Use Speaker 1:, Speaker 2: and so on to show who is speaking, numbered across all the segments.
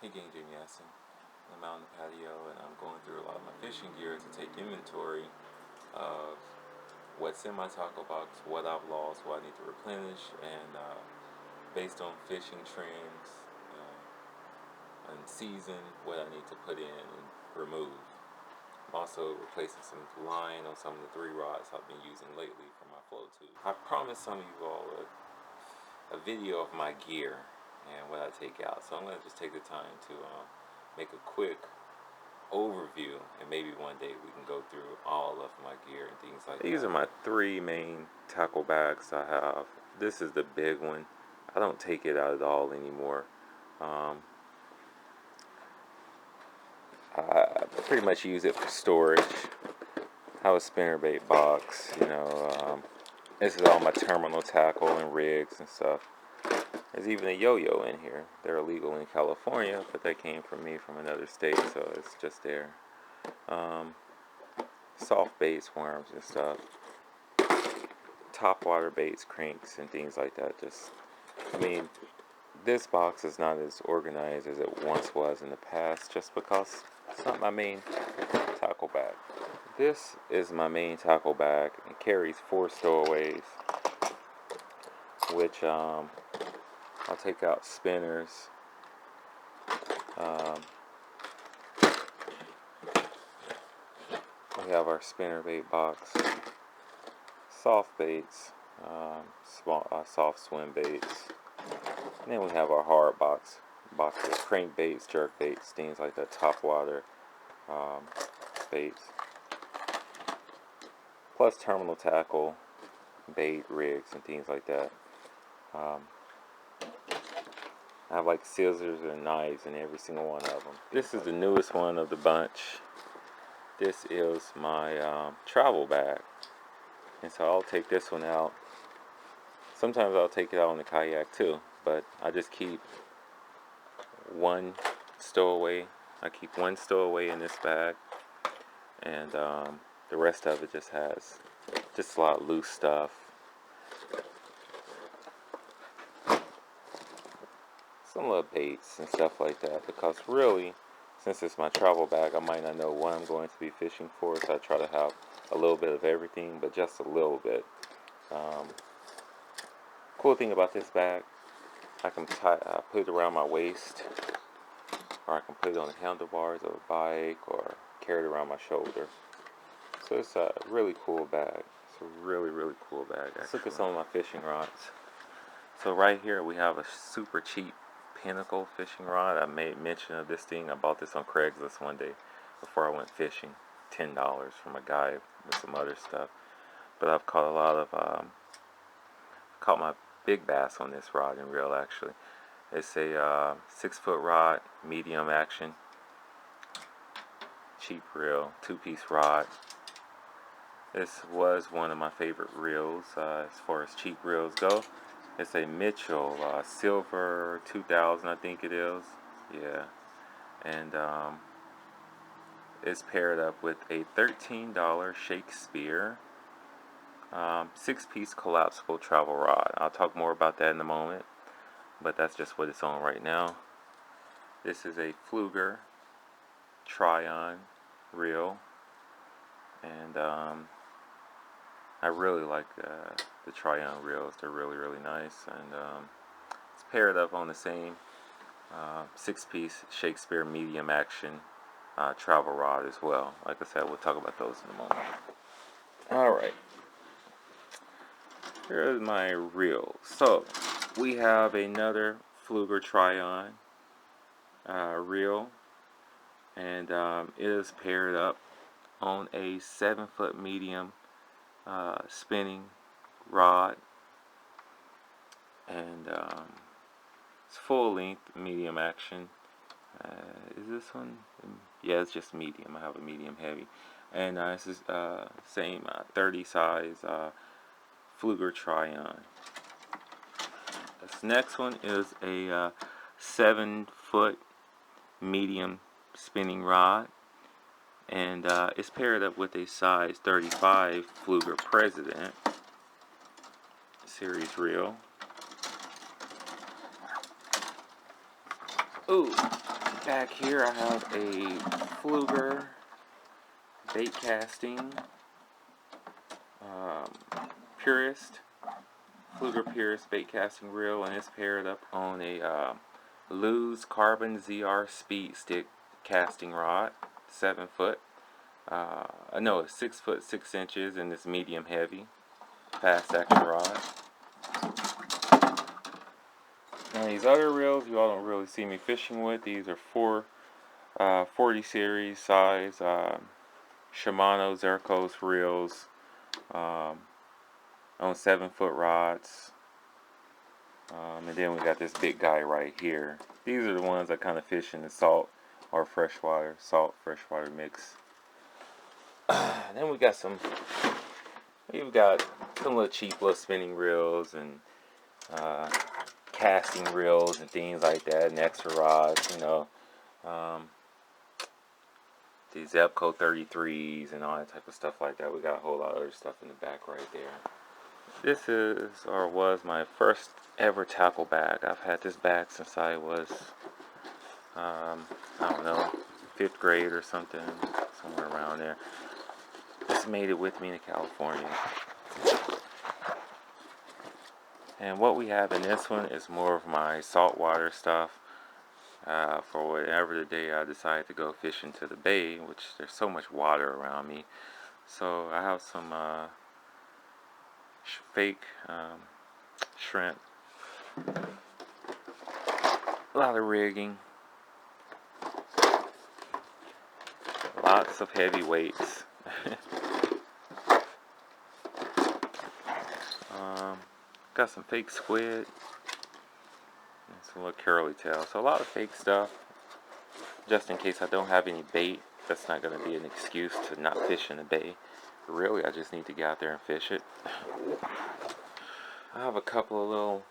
Speaker 1: Hey gang, JaimeAstin. I'm out on the patio and I'm going through a lot of my fishing gear to take inventory of what's in my tackle box, what I've lost, what I need to replenish, and based on fishing trends and season, what I need to put in and remove. I'm also replacing some line on some of the 3 rods I've been using lately for my flow tube. I promised some of you all a video of my gear and what I take out, so I'm going to just take the time to make a quick overview, and maybe one day we can go through all of my gear and things like that. These are my 3 main tackle bags I have. This is the big one. I don't take it out at all anymore. I pretty much use it for storage. I have a spinnerbait box, this is all my terminal tackle and rigs and stuff. There's even a yo-yo in here. They're illegal in California, but they came from me from another state, so it's just there. Soft baits, worms and stuff. Top water baits, cranks, and things like that. This box is not as organized as it once was in the past, just because it's not my main tackle bag. This is my main tackle bag. It carries 4 stowaways, which I'll take out spinners. We have our spinnerbait box, soft baits, small soft swim baits, and then we have our hard box with crankbaits, jerk baits, things like that, top water baits, plus terminal tackle, bait, rigs, and things like that. I have like scissors and knives in every single one of them. This is the newest one of the bunch. This is my travel bag, and so I'll take this one out. Sometimes I'll take it out on the kayak too, but I just keep one stowaway. I keep one stowaway in this bag, and the rest of it just has a lot of loose stuff. Some little baits and stuff like that, because really, since it's my travel bag, I might not know what I'm going to be fishing for, so I try to have a little bit of everything, but just a little bit. Cool thing about this bag, I can put it around my waist, or I can put it on the handlebars of a bike, or carry it around my shoulder. So it's a really cool bag. It's a really, really cool bag, actually. Let's look at some of my fishing rods. So right here we have a super cheap Pinnacle fishing rod. I made mention of this thing. I bought this on Craigslist one day before I went fishing. $10 from a guy with some other stuff. But I've caught a lot of caught my big bass on this rod and reel, actually. It's a 6-foot rod, medium action, cheap reel, 2-piece rod. This was one of my favorite reels as far as cheap reels go. It's a Mitchell Silver 2000, I think it is. Yeah. And it's paired up with a $13 Shakespeare 6-piece collapsible travel rod. I'll talk more about that in a moment, but that's just what it's on right now. This is a Fluger Tryon reel, and I really like the Tryon reels. They're really, really nice, and it's paired up on the same 6-piece Shakespeare medium action travel rod as well. Like I said, we'll talk about those in a moment. Alright, here's my reel. So we have another Fluger Tryon reel, and it is paired up on a 7-foot medium spinning rod, and it's full length medium action. Is this one? Yeah, it's just medium. I have a medium heavy, and this is same 30 size Fluger Tryon. This next one is a 7-foot medium spinning rod, and it's paired up with a size 35 Fluger President series reel. Ooh, Back here I have a Fluger bait casting Purist, Fluger Purist bait casting reel, and it's paired up on a Lew's Carbon ZR Speed Stick casting rod, 7 foot. No, it's 6 foot 6 inches, and it's medium heavy, fast action rod. Now these other reels you all don't really see me fishing with. These are 40 series size Shimano Zerkos reels on 7 foot rods. And then we got this big guy right here. These are the ones I kind of fish in the salt or freshwater, salt freshwater mix. Then we've got some little cheap little spinning reels and casting reels and things like that, and extra rods, you know. These Zepco 33s and all that type of stuff like that. We got a whole lot of other stuff in the back right there. This is, or was, my first ever tackle bag. I've had this bag since I was, I don't know, 5th grade or something, somewhere around there. Just made it with me to California. And what we have in this one is more of my saltwater stuff. For whatever the day I decide to go fishing to the bay, which there's so much water around me. So I have some fake shrimp, a lot of rigging, lots of heavy weights. Got some fake squid and some little curly tail. So a lot of fake stuff, just in case I don't have any bait. That's not going to be an excuse to not fish in the bay. Really, I just need to get out there and fish it. I have a couple of little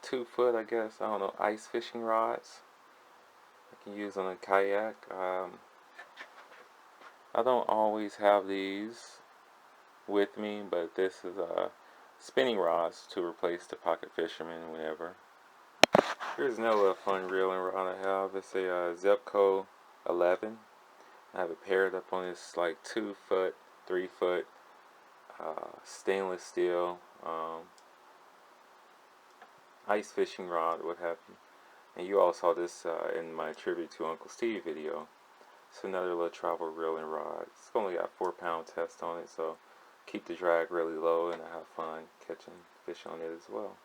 Speaker 1: 2 foot, I guess, I don't know, ice fishing rods I can use on a kayak. I don't always have these with me, but this is spinning rods to replace the pocket fisherman whenever. Here's another fun reeling rod I have. It's a Zepco 11. I have it paired up on this like 2 foot, 3 foot stainless steel ice fishing rod, what have you. And you all saw this in my tribute to Uncle Steve video. It's another little travel reeling rod. It's only got 4-pound test on it, so keep the drag really low, and I have fun catching fish on it as well.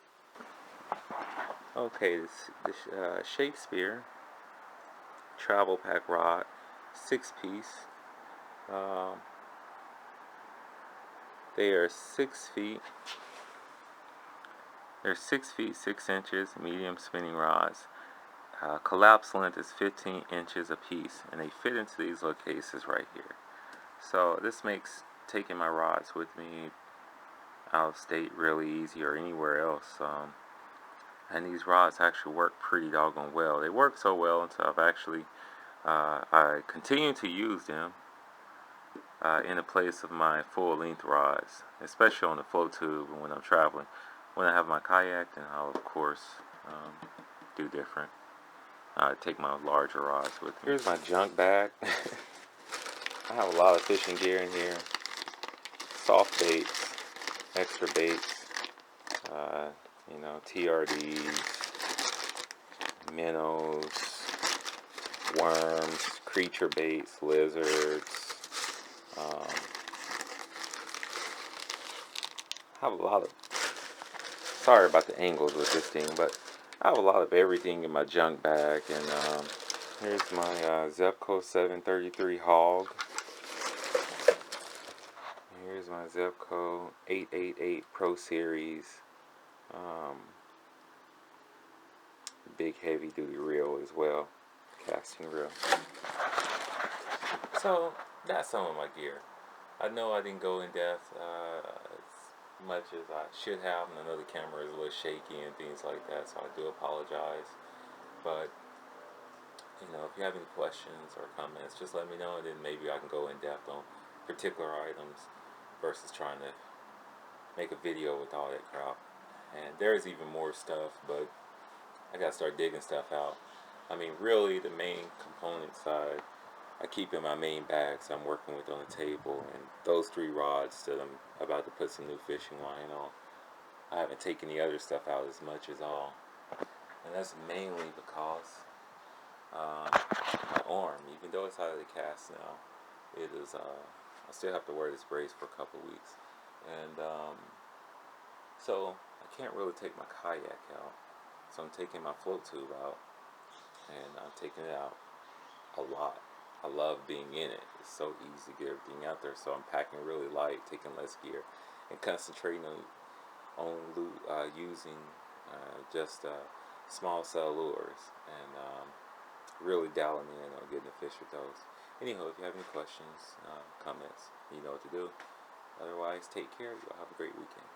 Speaker 1: Okay, this Shakespeare travel pack rod, 6-piece. They are 6 feet. They're 6 feet 6 inches, medium spinning rods. Collapse length is 15 inches a piece, and they fit into these little cases right here. So this makes taking my rods with me out of state really easy, or anywhere else. And these rods actually work pretty doggone well. They work so well until I've actually I continue to use them in the place of my full length rods, especially on the flow tube when I'm traveling. When I have my kayak, then I'll of course do different. Take my larger rods with me. Here's my junk bag. I have a lot of fishing gear in here. Soft baits, extra baits, you know, TRDs, minnows, worms, creature baits, lizards. I have a lot of, sorry about the angles with this thing, but I have a lot of everything in my junk bag. And here's my Zepco 733 hog. Here's my Zepco 888 Pro Series big heavy duty reel as well, casting reel. So that's some of my gear. I know I didn't go in depth as much as I should have, and I know the camera is a little shaky and things like that, so I do apologize. But you know, if you have any questions or comments, just let me know, and then maybe I can go in depth on particular items versus trying to make a video with all that crap. And there's even more stuff, but I gotta start digging stuff out. I mean, really, the main component side I keep in my main bags I'm working with on the table, and those three rods that I'm about to put some new fishing line on. I haven't taken the other stuff out as much as all, and that's mainly because my arm, even though it's out of the cast now, it is. I still have to wear this brace for a couple weeks, and so I can't really take my kayak out. So I'm taking my float tube out, and I'm taking it out a lot. I love being in it. It's so easy to get everything out there. So I'm packing really light, taking less gear, and concentrating on using just small cell lures, and really dialing in on getting the fish with those. Anyhow, if you have any questions, comments, you know what to do. Otherwise, take care. Y'all have a great weekend.